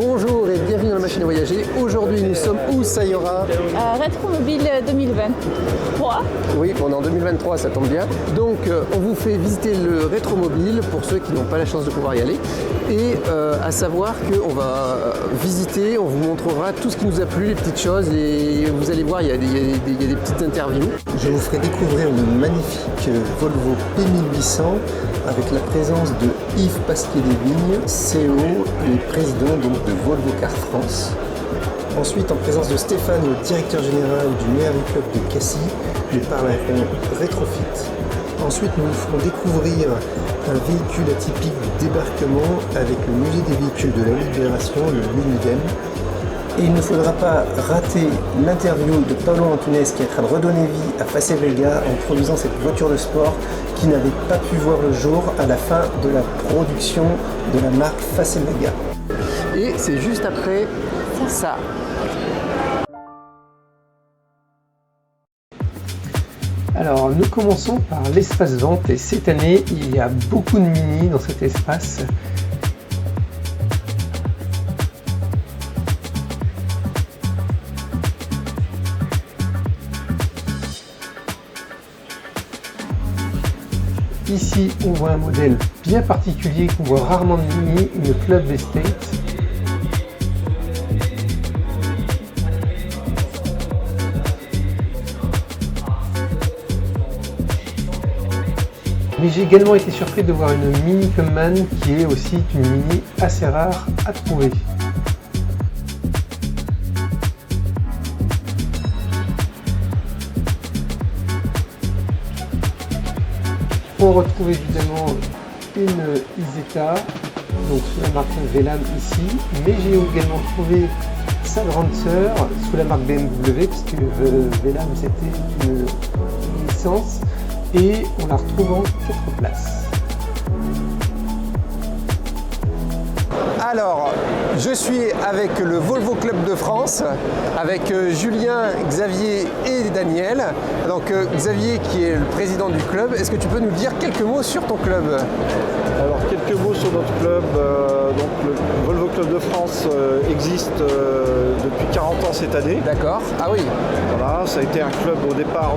Bonjour et bienvenue dans la machine à voyager. Aujourd'hui nous sommes où, Sayora? Rétromobile 2023. Oui, on est en 2023, ça tombe bien. Donc on vous fait visiter le rétromobile pour ceux qui n'ont pas la chance de pouvoir y aller. Et à savoir qu'on va visiter, on vous montrera tout ce qui nous a plu, les petites choses. Et vous allez voir, il y a des petites interviews. Je vous ferai découvrir une magnifique Volvo P1800 avec la présence de Yves Pasquier-Desvignes, CEO et président donc de Volvo Cars France. Ensuite, en présence de Stéphane, le directeur général du Merry Club de Cassis, nous parlerons rétrofit. Ensuite, nous vous ferons découvrir un véhicule atypique du débarquement avec le musée des véhicules de la Libération, le Lunivem. Et il ne faudra pas rater l'interview de Pablo Antunes qui est en train de redonner vie à Facel Vega en produisant cette voiture de sport qui n'avait pas pu voir le jour à la fin de la production de la marque Facel Vega. Et c'est juste après ça. Alors nous commençons par l'espace vente et cette année il y a beaucoup de Mini dans cet espace. Ici on voit un modèle bien particulier qu'on voit rarement de Mini, une Club Estate. Mais j'ai également été surpris de voir une Mini Clubman qui est aussi une Mini assez rare à trouver. On retrouve évidemment une Isetta, donc sous la marque Velam ici, mais j'ai également trouvé sa grande sœur sous la marque BMW, puisque Velam c'était une licence. Et on la retrouve en 4 places. Alors, je suis avec le Volvo Club de France, avec Julien, Xavier et Daniel. Donc Xavier qui est le président du club, est-ce que tu peux nous dire quelques mots sur ton club? Alors quelques mots sur notre club. Donc le Volvo Club de France existe depuis 40 ans cette année. D'accord. Ah oui. Voilà, ça a été un club au départ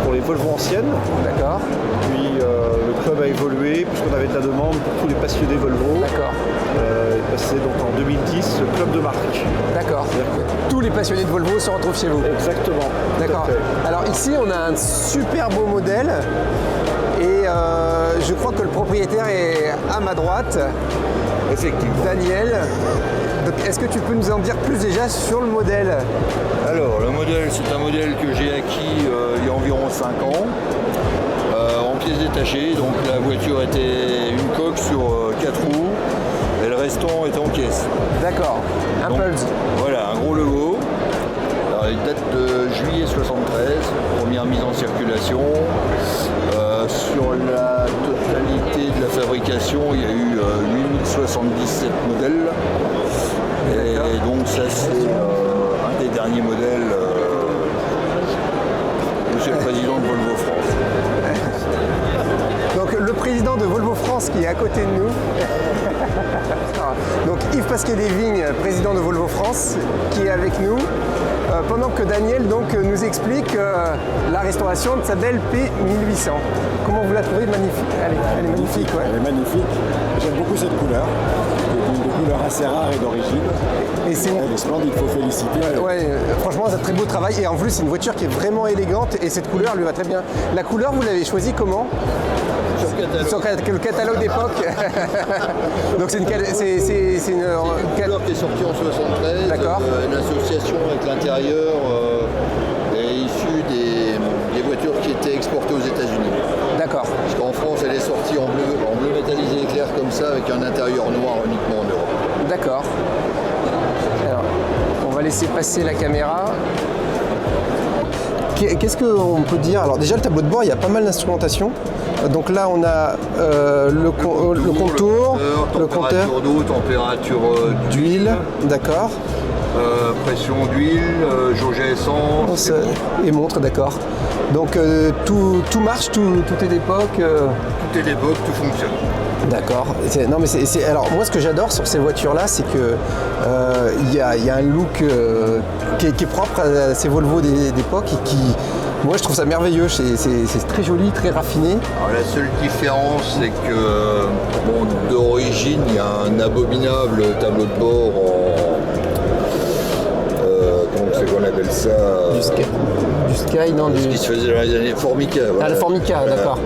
pour les Volvo anciennes. D'accord. Puis le club a évolué puisqu'on avait de la demande pour tous les passionnés Volvo. D'accord. Est passé donc en 2010 le club de marque. D'accord. Tous les passionnés de Volvo se retrouvent chez vous. Exactement. D'accord. Alors ici on a un super beau modèle et je crois que le propriétaire est à ma droite. Effectivement. Daniel. Donc, est-ce que tu peux nous en dire plus déjà sur le modèle? Alors, le modèle, c'est un modèle que j'ai acquis il y a environ 5 ans, en pièces détachées. Donc, la voiture était une coque sur 4 roues et le restant est en pièces. D'accord. Un Donc, Pulse. Voilà, un gros logo. Alors, il date de juillet 73, première mise en circulation. Sur la totalité de la fabrication, il y a eu 8077 modèles. Et donc ça c'est un des derniers modèles Monsieur le Président de Volvo France. Donc le président de Volvo France qui est à côté de nous. Donc Yves Pasquier-Desvignes, président de Volvo France, qui est avec nous. Pendant que Daniel donc, nous explique la restauration de sa belle P1800. Comment vous la trouvez? Magnifique. Elle est magnifique. Ouais. Elle est magnifique. J'aime beaucoup cette couleur. C'est une couleur assez rare et d'origine. Et c'est Elle est splendide, il faut féliciter. ouais, franchement, c'est un très beau travail. Et en plus, c'est une voiture qui est vraiment élégante et cette couleur lui va très bien. La couleur, vous l'avez choisie comment? Sur le catalogue d'époque. Donc c'est une couleur qui est sortie en 73. D'accord. L'association avec l'intérieur est issue des voitures qui étaient exportées aux États-Unis. D'accord. Parce qu'en France, elle est sortie en bleu métallisé éclair comme ça, avec un intérieur noir uniquement en Europe. D'accord. Alors, on va laisser passer la caméra. Qu'est-ce qu'on peut dire? Alors déjà le tableau de bord, il y a pas mal d'instrumentation. Donc là on a le contour, le compteur d'eau, température d'huile, d'accord. Pression d'huile, jauge à essence. Et montre, d'accord. Donc tout marche, tout est d'époque. Tout est d'époque, tout fonctionne. D'accord. Non mais alors moi ce que j'adore sur ces voitures-là, c'est que il y a un look qui est propre à ces Volvo d'époque et qui, moi je trouve ça merveilleux. C'est très joli, très raffiné. Alors, la seule différence, c'est que bon, d'origine, il y a un abominable tableau de bord en comment c'est qu'on appelle ça, Du Sky, non, ce qui se faisait dans les années Formica. Voilà. Ah, le Formica, Voilà. d'accord.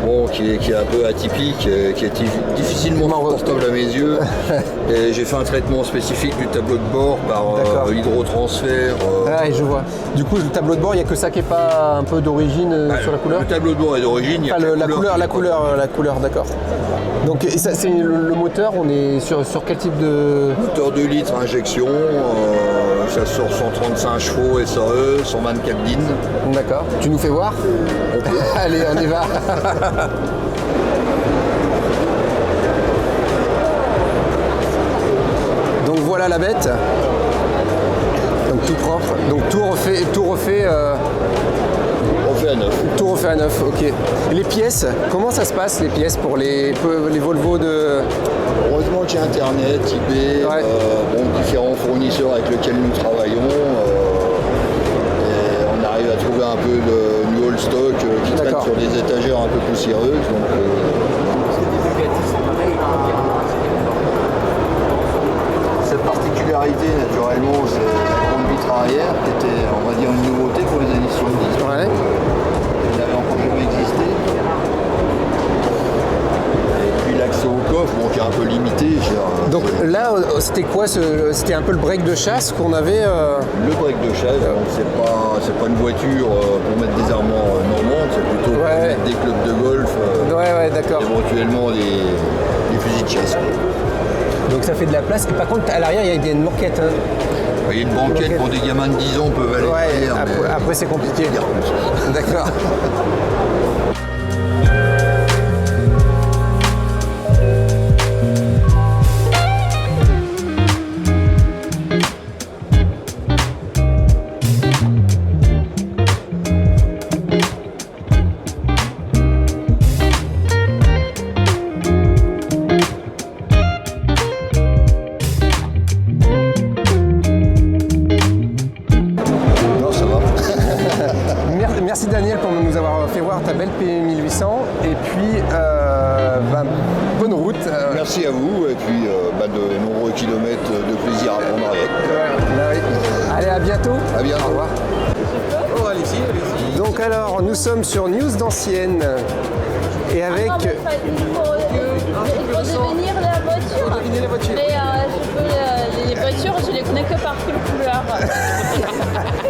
Bon, qui est un peu atypique, qui est difficilement supportable à mes yeux. Et j'ai fait un traitement spécifique du tableau de bord par hydrotransfert. Ah, et je vois. Du coup, le tableau de bord, il n'y a que ça qui n'est pas un peu d'origine sur la couleur. Le tableau de bord est d'origine. il y a La couleur, d'accord. Donc, et ça, c'est le moteur, on est sur quel type de... Moteur 2 litres injection, ça sort 135 chevaux SAE, 124 DIN. D'accord. Tu nous fais voir? Allez, on y va. Donc voilà la bête. Donc tout propre. Donc tout refait. On fait à neuf. Tout refait à neuf, ok. Et les pièces, comment ça se passe les pièces pour les Volvo de... Heureusement que j'ai Internet, eBay, Ouais. Différents fournisseurs avec lesquels nous travaillons. Et on arrive à trouver un peu de new old stock qui traîne D'accord. sur des étagères un peu poussiéreuses. Donc, cette particularité, naturellement, c'est la grande vitre arrière qui était, on va dire, une nouveauté pour les années 70. Ouais. Elle n'avait encore jamais existé. Et puis l'accès au coffre, bon, qui est un peu limité. Donc là, c'était quoi c'était un peu le break de chasse qu'on avait Le break de chasse, donc c'est pas une voiture pour mettre des armoires normandes, c'est plutôt pour Ouais. mettre des clubs de golf, Ouais, d'accord. éventuellement des fusils de chasse. Donc ça fait de la place. Et par contre, à l'arrière, il y a une moquette. Hein. Il y a une banquette pour des gamins de 10 ans peuvent aller Ouais, derrière, mais après c'est compliqué. D'accord. non, ça va. Merci Daniel pour nous avoir fait voir ta belle P1800 et puis bonne route. Merci à vous et puis de nombreux kilomètres de plaisir à prendre avec. Oui. Allez, à bientôt. À bientôt. Au revoir. Oh, allez-y. Donc alors, nous sommes sur News d'Ancienne et avec... Il faut devenir la voiture. deviner la voiture. Mais les voitures, je les connais que par couleur.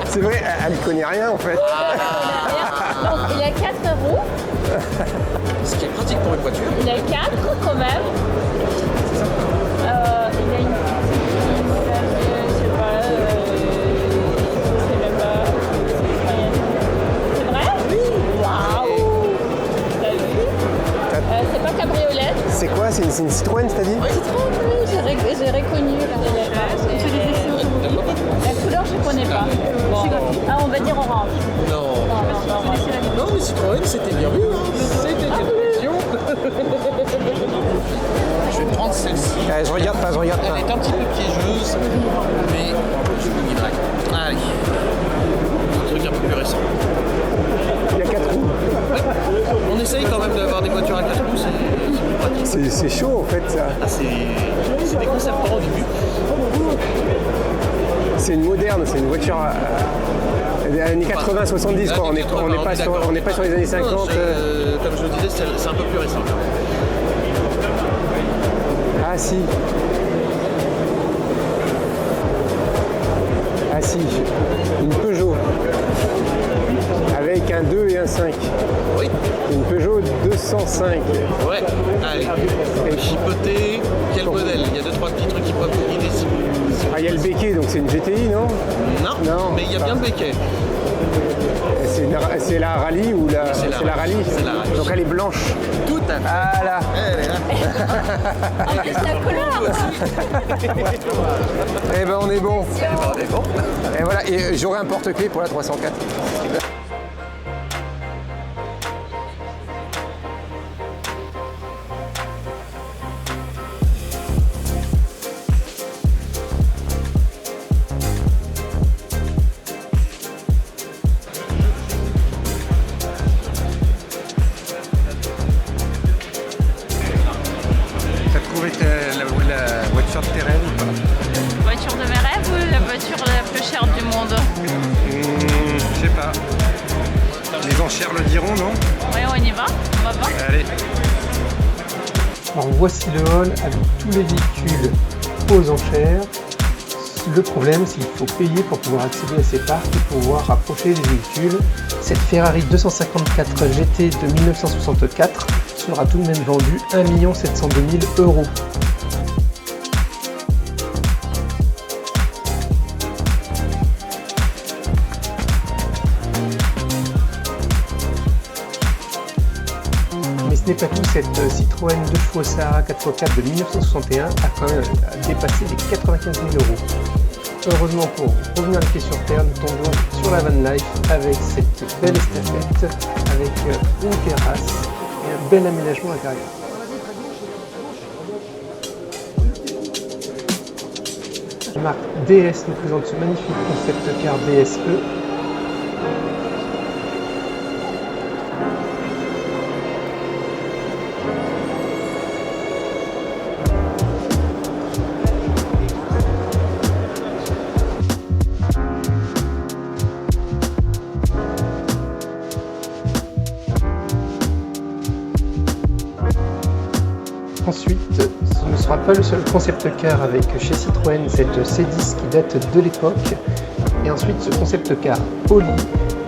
C'est vrai, elle ne connaît rien en fait. Donc il y a 4 roues. Ce qui est pratique pour une voiture. Il y a 4 quand même. Il y a une je sais pas, c'est même pas. C'est vrai? Oui. Waouh! T'as vu? C'est pas cabriolet. C'est quoi? C'est une Citroën, t'as dit? Citroën, oui, j'ai reconnu la couleur, je connais pas. Bon. Ah, on va dire orange. Non, mais Citroën, c'était bien vu. C'était bien vu. Je vais prendre celle-ci. Je regarde pas. Elle est un petit peu piégeuse, mais je me guiderai. Allez. Un truc un peu plus récent. Il y a 4 roues. On essaye quand même d'avoir des voitures à 4 roues, c'est plus pratique. C'est chaud en fait ça. Ah, c'est des concepteurs au début. C'est une moderne, c'est une voiture des années 80-70 quoi. On n'est pas sur les années 50. Non, comme je le disais, c'est un peu plus récent. Ah si. Une Peugeot. Avec un 2 et un 5. Oui. Une Peugeot 205. Ouais. Allez. Chipoté. Quel modèle? Il y a 2-3 petits trucs qui peuvent vous guider si vous... Ah, il y a le béquet, donc c'est une GTI, non? Non, mais il y a bien le béquet. C'est la rallye ou la... C'est la rallye. C'est la rallye. Donc elle est blanche. Tout à fait. Ah là. Elle est là. En plus, la couleur. Eh ben on est bon. On est bon. Et voilà, et j'aurai un porte-clés pour la 304. voiture de tes rêves ou pas? Voiture de mes rêves ou la voiture la plus chère du monde? Je sais pas. Les enchères le diront, non? Ouais, on y va, on va voir. Allez. Alors voici le hall avec tous les véhicules aux enchères. Le problème, c'est qu'il faut payer pour pouvoir accéder à ces parcs et pouvoir rapprocher les véhicules. Cette Ferrari 254 GT de 1964 sera tout de même vendue 1 702 000 €. Mais ce n'est pas tout, cette Citroën 2 chevaux Sahara 4x4 de 1961 a quand même dépassé les 95 000 €. Heureusement pour revenir les pieds sur terre, nous tombons sur la van life avec cette belle estafette, avec une terrasse et un bel aménagement intérieur. La marque DS nous présente ce magnifique concept car DSE. Ensuite, ce ne sera pas le seul concept car avec chez Citroën cette C10 qui date de l'époque. Et ensuite ce concept car poli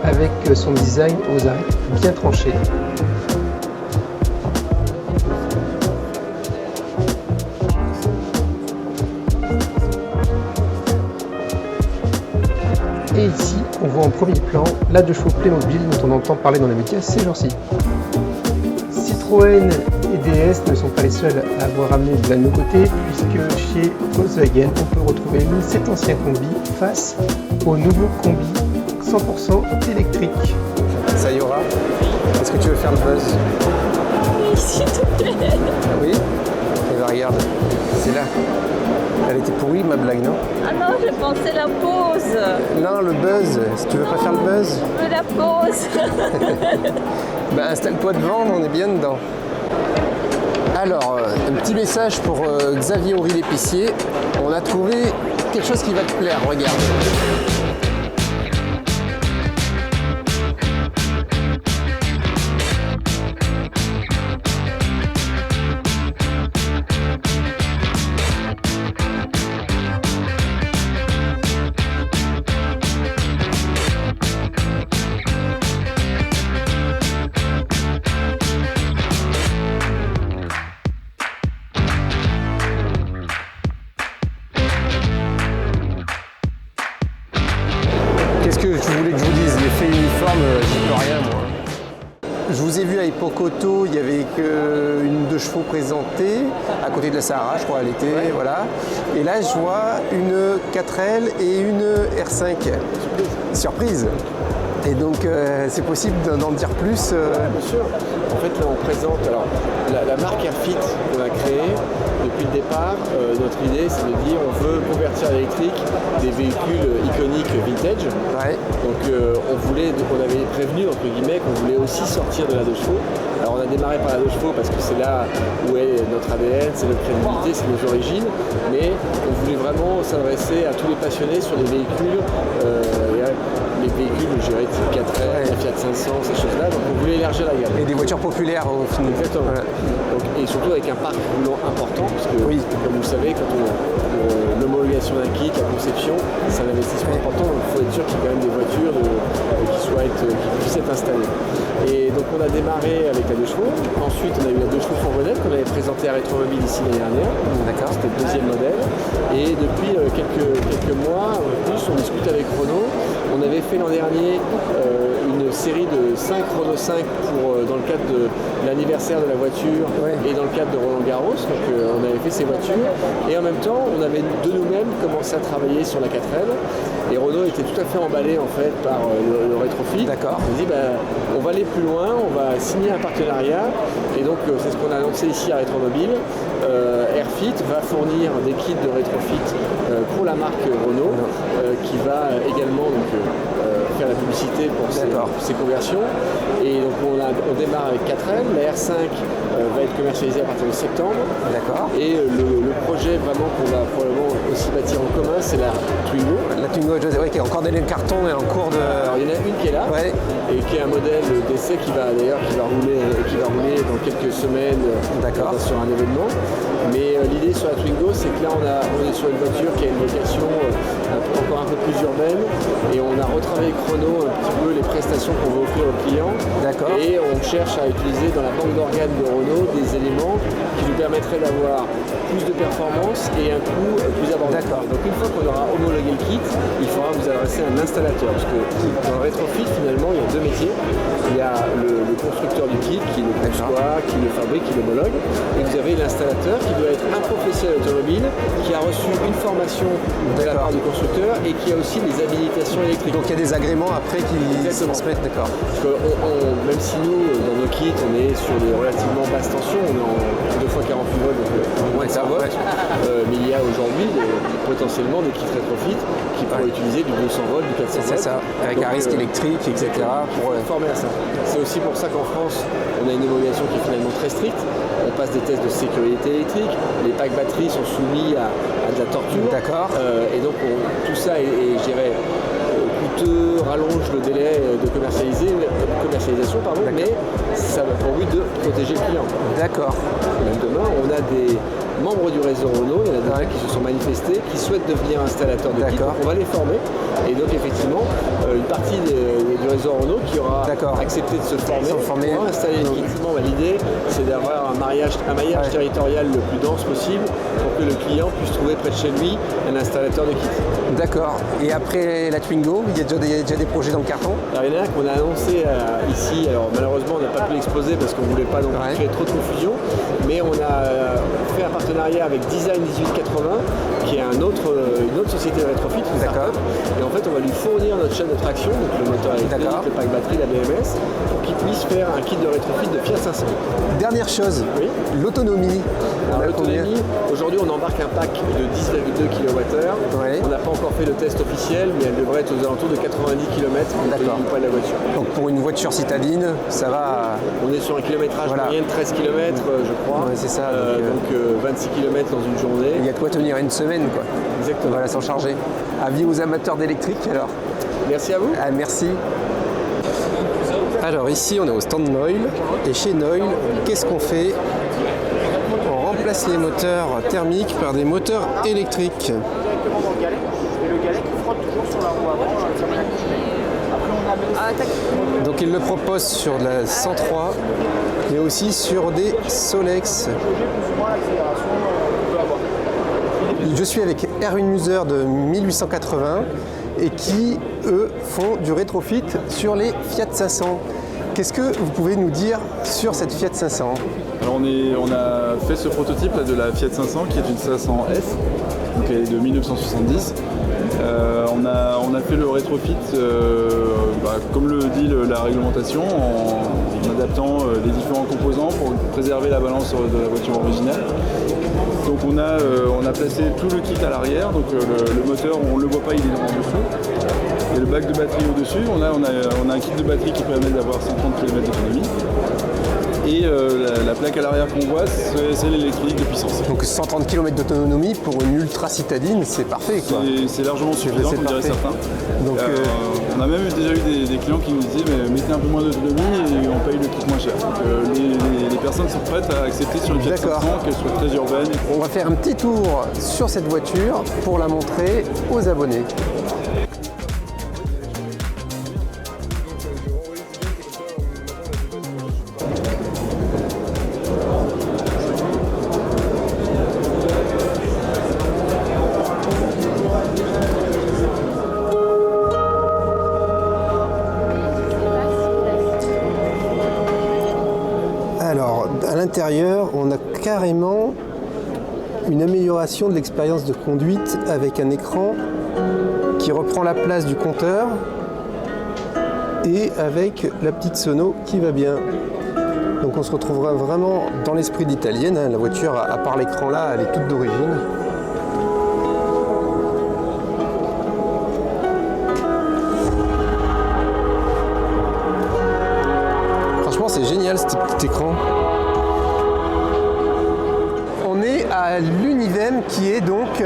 avec son design aux arêtes bien tranchés. Et ici, on voit en premier plan la 2 chevaux Playmobil dont on entend parler dans les médias ces jours-ci. Citroën et DS ne sont pas les seuls à avoir amené de la nouveauté, puisque chez Volkswagen, on peut retrouver cet ancien combi face au nouveau combi 100% électrique. Ça y aura. Est-ce que tu veux faire le buzz? Oui, s'il te plaît. Oui. Et bah regarde, c'est là. Elle était pourrie ma blague, non? Ah non, j'ai pensé la pause. Non, le buzz. Si tu veux pas faire le buzz, Je veux la pause. bah installe-toi devant, on est bien dedans. Alors, un petit message pour Xavier Horry l'épicier. On a trouvé quelque chose qui va te plaire, regarde. Qu'est-ce que je voulais que je vous dise? L'effet uniforme, j'y peux rien moi. Je vous ai vu à Époque Auto, il y avait une 2 chevaux présentée, à côté de la Sahara, je crois, elle était, voilà. Et là, je vois une 4L et une R5. Surprise. Et donc, c'est possible d'en dire plus Bien sûr. En fait, là, on présente alors, la marque Airfit qu'on a créée depuis le départ. Notre idée, c'est de dire on veut convertir à l'électrique des véhicules iconiques vintage. Ouais. Donc, on avait prévenu, entre guillemets, qu'on voulait aussi sortir de la 2 chevaux. Alors, on a démarré par la 2 chevaux parce que c'est là où est notre ADN, c'est notre crédibilité, c'est nos origines. Mais on voulait vraiment s'adresser à tous les passionnés sur les véhicules. Les véhicules, je dirais, type 4L, la Fiat 500, ces choses-là. Donc on voulait élargir la gamme. Et des voitures populaires au final. Exactement. Voilà. Donc, et surtout avec un parc roulant important, parce que, comme vous le savez, pour l'homologation d'un kit, la conception, c'est un investissement important. Donc il faut être sûr qu'il y ait quand même des voitures qui puissent être installées. Et donc on a démarré avec la 2 chevaux. Ensuite, on a eu la 2 chevaux fourgonnette qu'on avait présentée à Rétromobile ici l'année dernière. D'accord. C'était le 2e modèle. Et depuis quelques mois, en plus, on discute avec Renault. On avait fait l'an dernier une série de 5 Renault 5 dans le cadre de l'anniversaire de la voiture et dans le cadre de Roland Garros. Donc on avait fait ces voitures. Et en même temps, on avait de nous-mêmes commencé à travailler sur la 4L. Et Renault était tout à fait emballé en fait par le rétrofit. D'accord. On dit on va aller plus loin, on va signer un partenariat. Et donc c'est ce qu'on a annoncé ici à Rétromobile. Airfit va fournir des kits de rétrofit pour la marque Renault qui va également faire la publicité pour ces conversions. Et donc on démarre avec 4L, la R5 va être commercialisée à partir de septembre. D'accord. Et le projet vraiment qu'on va probablement aussi bâtir en commun, c'est la Twingo. La Twingo, qui est encore dans les cartons et en cours de... Alors il y en a une qui est là, et qui est un modèle d'essai qui va rouler dans quelques semaines sur un événement. Mais l'idée sur la Twingo, c'est que là on est sur une voiture qui a une vocation encore un peu plus urbaine, et on a retravaillé chrono un petit peu les prestations qu'on veut offrir aux clients. D'accord. Et on cherche à utiliser dans la banque d'organes de Renault des éléments qui nous permettraient d'avoir plus de performance et un coût plus abordable. Donc une fois qu'on aura homologué le kit, il faudra vous adresser à un installateur, parce que dans le rétrofit finalement il y a deux métiers. Il y a le constructeur du kit qui le conçoit, qui le fabrique, qui l'homologue, et vous avez l'installateur qui doit être un professionnel automobile qui a reçu une formation de la part du constructeur et qui a aussi des habilitations électriques. Donc il y a des agréments après qui se mettent, d'accord. Parce que même si nous, dans nos kits, on est sur des relativement basses tensions, on est en 2x48 volts, donc moins de 100 volts, mais il y a aujourd'hui potentiellement des kits rétrofit qui pourraient utiliser du 200 volts, du 400 volts. C'est ça, avec un risque électrique, etc. Pour former à ça. C'est aussi pour ça qu'en France, on a une homologation qui est finalement très stricte. On passe des tests de sécurité électrique, les packs batteries sont soumis à de la torture. D'accord. Et donc tout ça est je dirais, coûteux, rallonge le délai de commercialisation, mais ça va pour but de protéger le client. D'accord. Même demain, on a des membres du réseau Renault, il y en a des qui se sont manifestés, qui souhaitent devenir installateurs de kit. On va les former. Et donc effectivement, une partie du réseau Renault qui aura accepté de se former pour installer les kits. L'idée, c'est d'avoir un maillage territorial le plus dense possible pour que le client puisse trouver près de chez lui un installateur de kit. D'accord. Et après la Twingo, il y a déjà des projets dans le carton? Alors il y en a un qu'on a annoncé ici. Alors malheureusement, on n'a pas pu l'exposer parce qu'on ne voulait pas créer trop de confusion. Mais on a fait un partenariat avec Design 1880, qui est une autre société de rétrofit. D'accord. Et en fait, on va lui fournir notre chaîne de traction, donc le moteur électrique, le pack batterie, la BMS, pour qu'il puisse faire un kit de rétrofit de Fiat 500. Dernière chose, l'autonomie. L'autonomie, aujourd'hui on embarque un pack de 10,2 kWh. On n'a pas encore fait le test officiel, mais elle devrait être aux alentours de 90 km du poids de la voiture. Donc pour une voiture citadine, ça va... On est sur un kilométrage moyen de 13 km, je crois. Ouais, c'est ça. Donc 26 km dans une journée. Il y a de quoi tenir une semaine, quoi. Exactement. Voilà, sans charger. Avis aux amateurs d'électrique, alors. Merci à vous. Merci. Alors ici, on est au stand Noil. Et chez Noil, qu'est-ce qu'on fait? On remplace les moteurs thermiques par des moteurs électriques. Donc il le propose sur de la 103, mais aussi sur des Solex. Je suis avec Erwin Muser de 1880 et qui, eux, font du rétrofit sur les Fiat 500. Qu'est-ce que vous pouvez nous dire sur cette Fiat 500? Alors on a fait ce prototype là, de la Fiat 500 qui est une 500S, donc elle est de 1970. On a fait le rétrofit comme le dit la réglementation en adaptant les différents composants pour préserver la balance de la voiture originale. Donc on a placé tout le kit à l'arrière, donc le moteur on ne le voit pas, il est en dessous. Et le bac de batterie au-dessus, on a un kit de batterie qui permet d'avoir 130 km d'autonomie. Et la plaque à l'arrière qu'on voit, c'est l'électronique de puissance. Donc 130 km d'autonomie pour une ultra citadine, c'est parfait, quoi. C'est largement suffisant, on dirait certains. Donc, on a même déjà eu des clients qui nous disaient mais mettez un peu moins d'autonomie et on paye le kit moins cher. Donc, les personnes sont prêtes à accepter sur une Fiat 500 qu'elle soit très urbaine. On va faire un petit tour sur cette voiture pour la montrer aux abonnés. Alors, à l'intérieur, on a carrément une amélioration de l'expérience de conduite avec un écran qui reprend la place du compteur et avec la petite sono qui va bien. Donc on se retrouvera vraiment dans l'esprit d'italienne. La voiture, à part l'écran là, elle est toute d'origine. génial ce petit écran. On est à l'Univem qui est donc...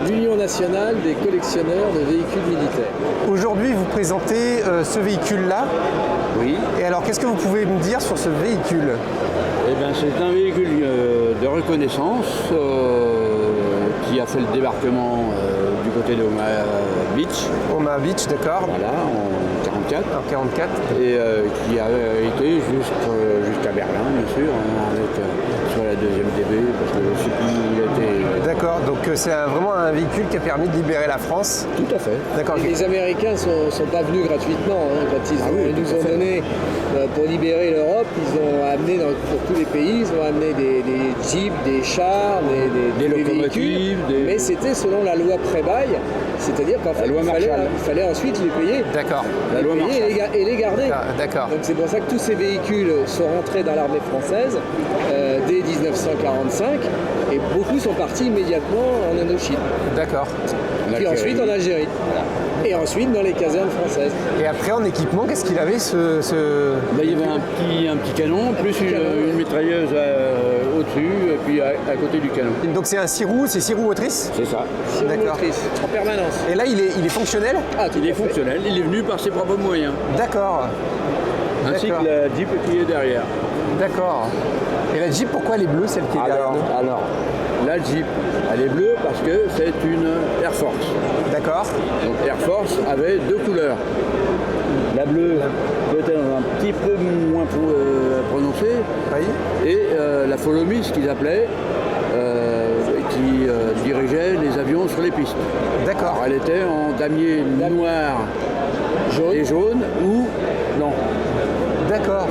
L'Union nationale des collectionneurs de véhicules militaires. Aujourd'hui, vous présentez ce véhicule-là. Oui. Et alors, qu'est-ce que vous pouvez me dire sur ce véhicule? Eh bien, c'est un véhicule de reconnaissance qui a fait le débarquement du côté de Omaha Beach. Omaha Beach, d'accord. Voilà, en 44. En 44. Et qui a été jusqu'à Berlin, bien sûr, sur la deuxième DB, parce que je ne sais plus où il a été. D'accord, donc c'est vraiment un véhicule qui a permis de libérer la France. Tout à fait. D'accord. Et les Américains ne sont pas venus gratuitement. Quand ils nous ont donné pour libérer l'Europe, ils ont amené pour tous les pays, ils ont amené des jeeps, des chars, des locomotives. Mais c'était selon la loi Prébail, c'est-à-dire qu'en fait, il fallait ensuite les payer. D'accord. La loi et les garder. D'accord. Donc c'est pour ça que tous ces véhicules sont rentrés dans l'armée française dès 1945 et beaucoup sont partis immédiatement en Indochine. D'accord. Puis ensuite en Algérie. Et ensuite dans les casernes françaises. Et après en équipement, qu'est-ce qu'il avait Il y avait un petit canon, plus une mitrailleuse au-dessus, et puis à côté du canon. Donc c'est un 6 roues, c'est 6 roues motrices? C'est ça. D'accord. En permanence. Et là il est fonctionnel? Il est fonctionnel, il est venu par ses propres moyens. D'accord. Ainsi que la Jeep qui est derrière. D'accord. Et la Jeep, pourquoi elle est bleue, celle qui est derrière nous? Alors, la Jeep, elle est bleue parce que c'est une Air Force. D'accord. Donc Air Force avait deux couleurs. La bleue peut-être un petit peu moins prononcée. Oui. Et la Follow Me, ce qu'ils appelaient, qui dirigeait les avions sur les pistes. D'accord. Alors, elle était en damier noir et jaune ou blanc. D'accord.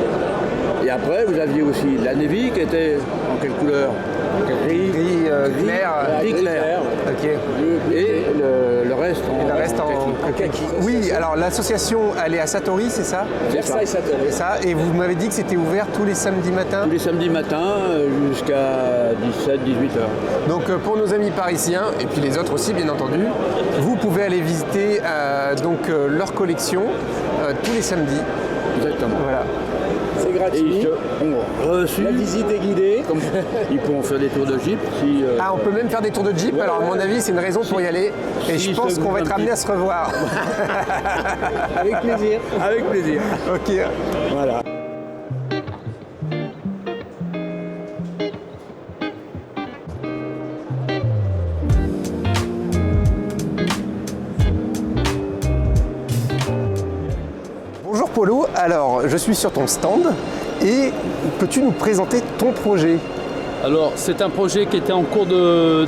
Et après, vous aviez aussi la Navy qui était en quelle couleur? Gris clair. Gris clair. Ok. Et le reste en kaki. Oui, alors l'association, elle est à Satori, c'est ça? Versailles Satori. C'est ça. Et vous m'avez dit que c'était ouvert tous les samedis matins? Tous les samedis matins jusqu'à 17-18 heures. Donc pour nos amis parisiens, et puis les autres aussi bien entendu, vous pouvez aller visiter leur collection tous les samedis. Exactement. Voilà. C'est gratuit. Et ils ont reçu. La visite est guidée. Ils pourront faire des tours de Jeep. Ah, on peut même faire des tours de Jeep, alors à mon avis c'est une raison pour y aller. Et je pense qu'on va être amené à se revoir. Avec plaisir. Avec plaisir. Ok. Voilà. Bonjour Polo, alors je suis sur ton stand et peux-tu nous présenter ton projet? Alors c'est un projet qui était en cours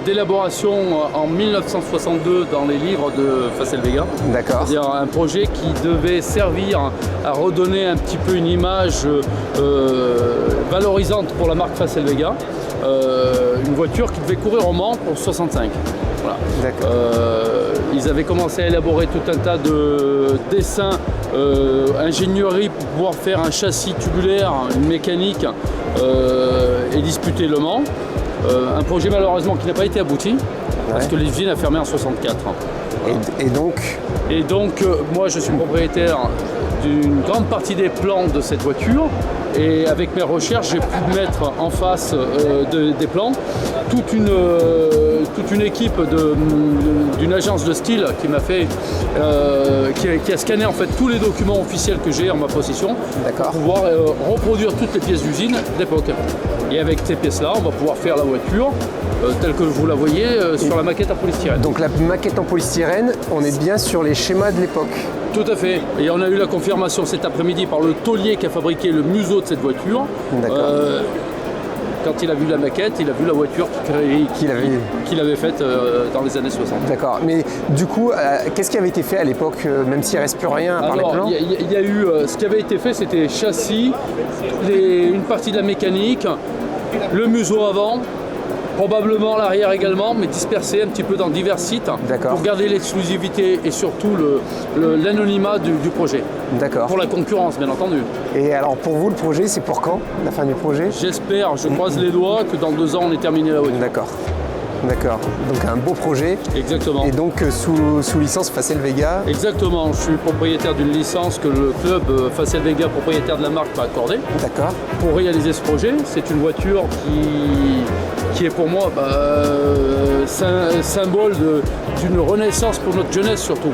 d'élaboration en 1962 dans les livres de Facel Vega. D'accord. C'est-à-dire un projet qui devait servir à redonner un petit peu une image valorisante pour la marque Facel Vega. Une voiture qui devait courir au Mans pour 65. Voilà. D'accord. Ils avaient commencé à élaborer tout un tas de dessins, ingénierie pour pouvoir faire un châssis tubulaire, une mécanique et disputer Le Mans. Un projet malheureusement qui n'a pas été abouti parce que l'usine a fermé en 64. Et donc moi je suis propriétaire d'une grande partie des plans de cette voiture et avec mes recherches j'ai pu mettre en face des plans toute une équipe d'une agence de style qui m'a fait qui a scanné en fait tous les documents officiels que j'ai en ma possession pour pouvoir reproduire toutes les pièces d'usine d'époque. Et avec ces pièces-là, on va pouvoir faire la voiture telle que vous la voyez sur la maquette en polystyrène. Donc la maquette en polystyrène, on est bien sur les schémas de l'époque. Tout à fait. Et on a eu la confirmation cet après-midi par le taulier qui a fabriqué le museau de cette voiture. Quand il a vu la maquette, il a vu la voiture qu'il avait faite dans les années 60. D'accord. Mais du coup, qu'est-ce qui avait été fait à l'époque, même s'il ne reste plus rien à part les plans? Il y a eu, ce qui avait été fait, c'était châssis, une partie de la mécanique, le museau avant, probablement l'arrière également, mais dispersé un petit peu dans divers sites pour garder l'exclusivité et surtout l'anonymat du projet. D'accord. Pour la concurrence, bien entendu. Et alors pour vous, le projet, c'est pour quand, la fin du projet? J'espère, je croise les doigts, que dans 2 ans, on ait terminé la voiture. D'accord. D'accord. Donc un beau projet. Exactement. Et donc sous licence Facel Vega. Exactement. Je suis propriétaire d'une licence que le club Facel Vega, propriétaire de la marque, m'a accordée. D'accord. Pour réaliser ce projet, c'est une voiture qui est pour moi symbole d'une renaissance pour notre jeunesse surtout.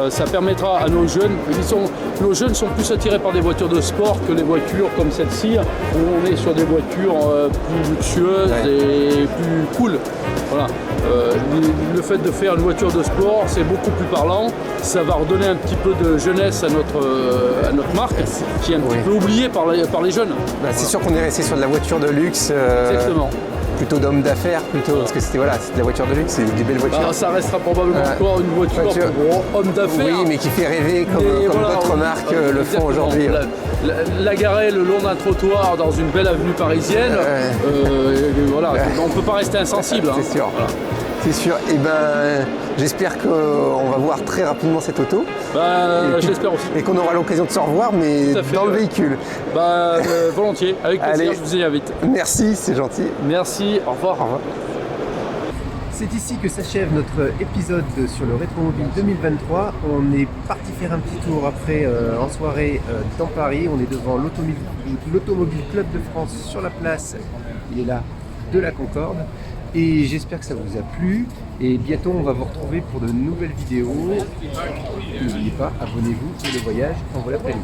Ça permettra à nos jeunes, nos jeunes sont plus attirés par des voitures de sport que les voitures comme celle-ci, où on est sur des voitures plus luxueuses et plus cool. Voilà. Le fait de faire une voiture de sport, c'est beaucoup plus parlant. Ça va redonner un petit peu de jeunesse à notre marque, qui est un petit peu oubliée par les jeunes. C'est sûr qu'on est resté sur de la voiture de luxe. Exactement. Plutôt d'homme d'affaires, parce que c'était de la voiture de luxe, c'est des belles voitures. Alors, ça restera probablement encore une voiture pour homme d'affaires. Oui, mais qui fait rêver comme d'autres marques le font aujourd'hui. La garer le long d'un trottoir dans une belle avenue parisienne, voilà, on ne peut pas rester insensible. C'est sûr. Voilà. C'est sûr. Et j'espère qu'on va voir très rapidement cette auto. J'espère aussi. Et qu'on aura l'occasion de se revoir, mais dans le véhicule. Volontiers, avec plaisir. Allez, je vous y invite. Merci, c'est gentil. Merci, au revoir. Au revoir. C'est ici que s'achève notre épisode sur le Rétromobile 2023. On est parti faire un petit tour après en soirée dans Paris. On est devant l'Automobile Club de France sur la place, il est là, de la Concorde. Et j'espère que ça vous a plu. Et bientôt, on va vous retrouver pour de nouvelles vidéos. N'oubliez pas, abonnez-vous et le voyage en voilà après-midi.